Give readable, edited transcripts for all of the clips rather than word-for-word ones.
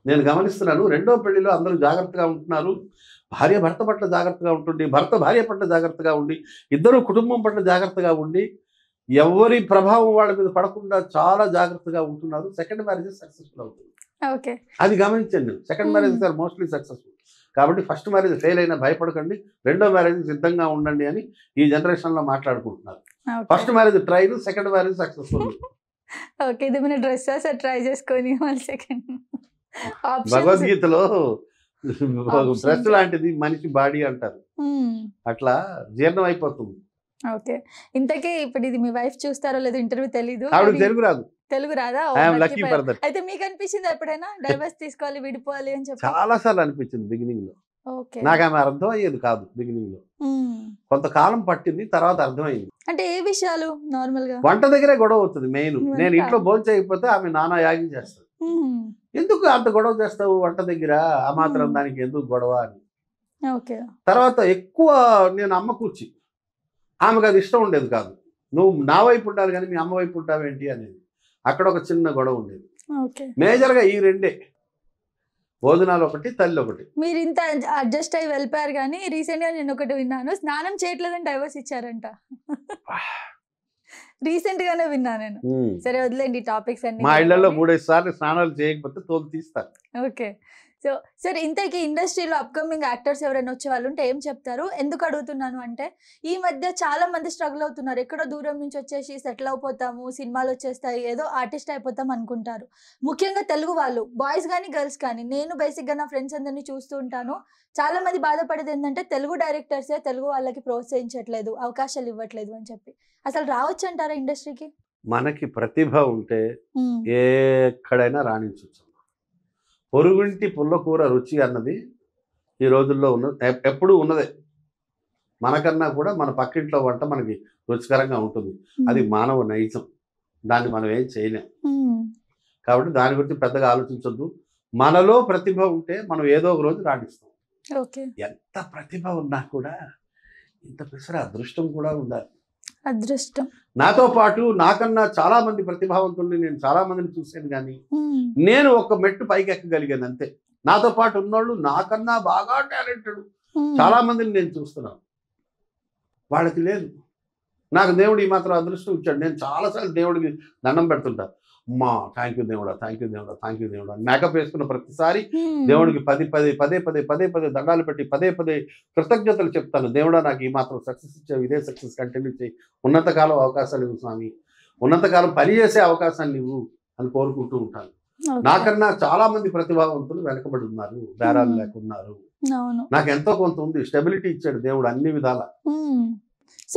నేను గమనిస్తున్నాను. రెండో పెళ్లిలో అందరూ జాగ్రత్తగా ఉంటున్నారు. భార్య భర్త పట్ల జాగ్రత్తగా ఉంటుంది. భర్త భార్య పట్ల జాగ్రత్తగా ఉండి, ఇద్దరు కుటుంబం పట్ల జాగ్రత్తగా ఉండి, ఎవరి ప్రభావం వాళ్ళ మీద పడకుండా చాలా జాగ్రత్తగా ఉంటున్నారు. సెకండ్ మ్యారేజెస్ సక్సెస్ఫుల్ అవుతుంది. ఓకే. అది గమనించండి. Second marriages are mostly successful. కాబట్టి ఫస్ట్ మ్యారేజ్ ఫెయిల్ అయినా భయపడకండి. రెండో మ్యారేజ్ సిద్ధంగా ఉండండి అని ఈ జనరేషన్లో మాట్లాడుకుంటున్నారు. First marriage trial, second marriage successful. Okay. ఇది మన డ్రెస్సెస్ ట్రై చేసుకొని మళ్ళీ సెకండ్ భగవద్గీతలో డ్రెస్ లాంటిది మనిషి బాడీ అంటారు. అట్లా జీర్ణం అయిపోతుంది. ఓకే. ఇంతకీ ఇప్పుడు ఇది మీ వైఫ్ చూస్తారో లేదో ఇంటర్వ్యూ తెలీదు. ఆవిడ తెలుగు రాదు. తెలుగు రాదా? Lucky for that. అయితే మీకు అనిపించింది ఎప్పుడైనా డైవర్స్ తీసుకోవాలి, విడిపోవాలి అని చెప్పి? చాలా సార్లు అనిపించింది బిగినింగ్ లో. ఓకే. నాకు ఆమె అర్థం అయ్యేది కాదు బిగినింగ్ లో. కొంతకాలం పట్టింది, తర్వాత అర్థమైంది. అంటే ఏ విషయాలు? నార్మల్ గా వంట దగ్గరే గొడవ అవుతుంది మెయిన్. నేను ఇంట్లో భోజనం చేయకపోతే ఆమె నానా యాగి చేస్తాడు. ఎందుకు అంత గొడవ చేస్తావు వంట దగ్గర, ఆ మాత్రం దానికి ఎందుకు గొడవ అని. ఓకే. తర్వాత ఎక్కువ నేను అమ్మ కూర్చి, ఆమెకు అది ఇష్టం ఉండేది కాదు. నువ్వు నా వైపు ఉండాలి కానీ మీ అమ్మ వైపు ఉంటావేంటి అనేది. అక్కడ ఒక చిన్న గొడవ ఉండేది. మేజర్గా ఈ రెండే, భోజనాలు ఒకటి, తల్లి ఒకటి. మీరు ఇంత అడ్జస్ట్ అయ్యి వెళ్ళిపోయారు. కానీ రీసెంట్ గా నేను ఒకటి విన్నాను, స్నానం చేయట్లేదని డైవర్స్ ఇచ్చారంట. రీసెంట్ గానే విన్నా నేను. సరే వదిలేండి టాపిక్స్ అన్ని. మా ఇళ్లలో 3-5 సార్లు స్నానాలు చేయకపోతే తోలు తీస్తారు. ఓకే. సో సార్, ఇంతకీ ఇండస్ట్రీలో అప్కమింగ్ యాక్టర్స్ ఎవరైనా వచ్చే వాళ్ళు ఉంటే ఏం చెప్తారు? ఎందుకు అడుగుతున్నాను అంటే, ఈ మధ్య చాలా మంది స్ట్రగుల్ అవుతున్నారు. ఎక్కడో దూరం నుంచి వచ్చేసి సెటిల్ అయిపోతాము, సినిమాలు వచ్చేస్తాయి, ఏదో ఆర్టిస్ట్ అయిపోతాం అనుకుంటారు. ముఖ్యంగా తెలుగు వాళ్ళు, బాయ్స్ కానీ గర్ల్స్ కానీ. నేను బేసిక్గా నా ఫ్రెండ్స్ అందరినీ చూస్తూ ఉంటాను. చాలా మంది బాధపడేది ఏంటంటే, తెలుగు డైరెక్టర్సే తెలుగు వాళ్ళకి ప్రోత్సహించట్లేదు, అవకాశాలు ఇవ్వట్లేదు అని చెప్పి. అసలు రావచ్చు అంటారా ఇండస్ట్రీకి? మనకి ప్రతిభ ఉంటే ఎక్కడైనా రాణించవచ్చు. పొరుగుంటి పుల్లకూర రుచి అన్నది ఈ రోజుల్లో ఎప్పుడూ ఉన్నదే. మనకన్నా కూడా మన పక్కింట్లో వంట మనకి రుచికరంగా ఉంటుంది. అది మానవ నైజం. దాన్ని మనం ఏం చేయలేం. కాబట్టి దాని గురించి పెద్దగా ఆలోచించొద్దు. మనలో ప్రతిభ ఉంటే మనం ఏదో ఒక రోజు రాణిస్తాం. ఎంత ప్రతిభ ఉన్నా కూడా ఇంత పిసర అదృష్టం కూడా ఉండాలి. అదృష్టం. నాతో పాటు నాకన్నా చాలా మంది ప్రతిభావంతుల్ని నేను చాలా మందిని చూశాను. కానీ నేను ఒక మెట్టు పైకి ఎక్కగలిగాను అంతే. నాతో పాటు ఉన్నోళ్ళు నాకన్నా బాగా టాలెంటెడ్ చాలా మందిని నేను చూస్తున్నాను. వాళ్ళకి లేదు. నాకు దేవుడు ఈ మాత్రం అదృష్టం ఇచ్చాడు. నేను చాలాసార్లు దేవుడికి దండం పెడుతుంటా. అమ్మా థ్యాంక్ యూ దేవుడా, థ్యాంక్ యూ దేవుడా, థ్యాంక్ యూ దేవుడా. మేకప్ వేసుకున్న ప్రతిసారి దేవుడికి పదే దండాలు పెట్టి పదే కృతజ్ఞతలు చెప్తాను. దేవుడా నాకు ఈ మాత్రం సక్సెస్ ఇచ్చావు, ఇదే సక్సెస్ కంటిన్యూ చేయి, ఉన్నంతకాలం అవకాశాలు ఇవ్వు స్వామి, ఉన్నంతకాలం పనిచేసే అవకాశాలు ఇవ్వు అని కోరుకుంటూ ఉంటాను. నాకన్నా చాలా మంది ప్రతిభావంతులు వెనకబడి ఉన్నారు, బేరాలు లేకున్నారు. నాకు ఎంతో కొంత ఉంది. స్టెబిలిటీ ఇచ్చాడు దేవుడు అన్ని విధాల,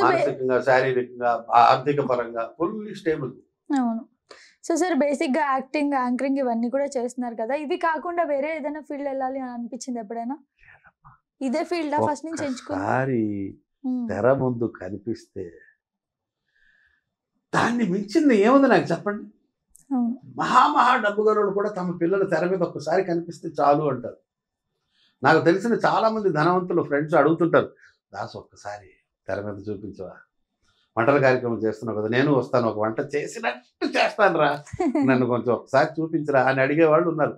మానసికంగా, శారీరకంగా, ఆర్థిక పరంగా ఫుల్లీ స్టేబుల్. సో సార్, బేసిక్గా యాక్టింగ్, యాంకరింగ్ ఇవన్నీ కూడా చేస్తున్నారు కదా. ఇవి కాకుండా వేరే ఏదైనా ఫీల్డ్ వెళ్ళాలి అని అనిపించింది ఎప్పుడైనా? ఇదే ఫీల్డ్ ఫస్ట్ నుంచి ఎంచుకున్నారు? తెర ముందు కనిపిస్తే దాన్ని మించింది ఏముంది నాకు చెప్పండి. మహా డబ్బుగలవాళ్ళు కూడా తమ పిల్లలు తెర మీద ఒక్కసారి కనిపిస్తే చాలు అంటారు. నాకు తెలిసిన చాలా మంది ధనవంతులు ఫ్రెండ్స్ అడుగుతుంటారు, దాసు ఒక్కసారి తెర మీద చూపించవా, వంటల కార్యక్రమం చేస్తున్నావు కదా, నేను వస్తాను, ఒక వంట చేసినట్టు చేస్తాను రా, నన్ను కొంచెం ఒకసారి చూపించరా అని అడిగేవాళ్ళు ఉన్నారు.